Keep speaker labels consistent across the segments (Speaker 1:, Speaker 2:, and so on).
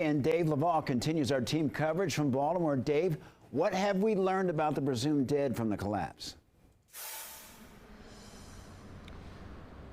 Speaker 1: And Dave Laval continues our team coverage from Baltimore. Dave, what have we learned about the presumed dead from the collapse?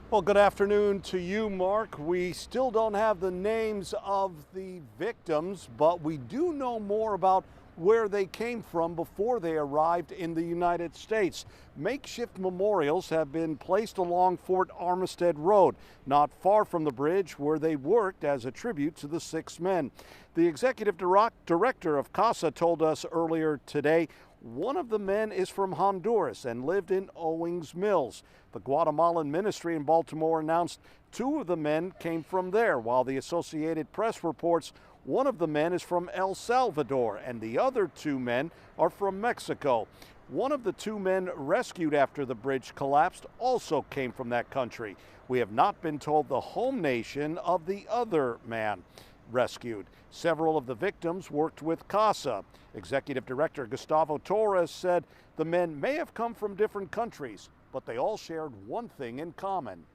Speaker 2: Well, good afternoon to you, Mark. We still don't have the names of the victims, but we do know more about where they came from before they arrived in the United States. Makeshift memorials have been placed along Fort Armistead Road, not far from the bridge where they worked as a tribute to the 6 men. The executive director of CASA told us earlier today one of the men is from Honduras and lived in Owings Mills. The Guatemalan ministry in Baltimore announced 2 of the men came from there, while the Associated Press reports one of the men is from El Salvador and the other 2 men are from Mexico. One of the 2 men rescued after the bridge collapsed also came from that country. We have not been told the home nation of the other man rescued. Several of the victims worked with CASA. Executive Director Gustavo Torres said the men may have come from different countries, but they all shared one thing in common.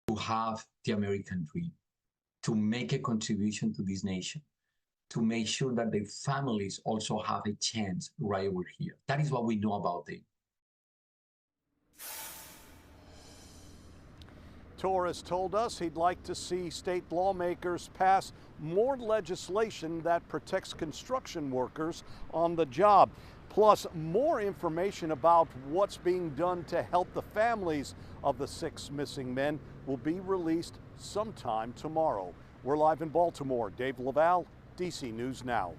Speaker 3: To have the American dream, to make a contribution to this nation, to make sure that their families also have a chance right over here. That is what we know about them.
Speaker 2: Torres told us he'd like to see state lawmakers pass more legislation that protects construction workers on the job. Plus, more information about what's being done to help the families of the 6 missing men will be released sometime tomorrow. We're live in Baltimore. Dave Laval, DC News Now.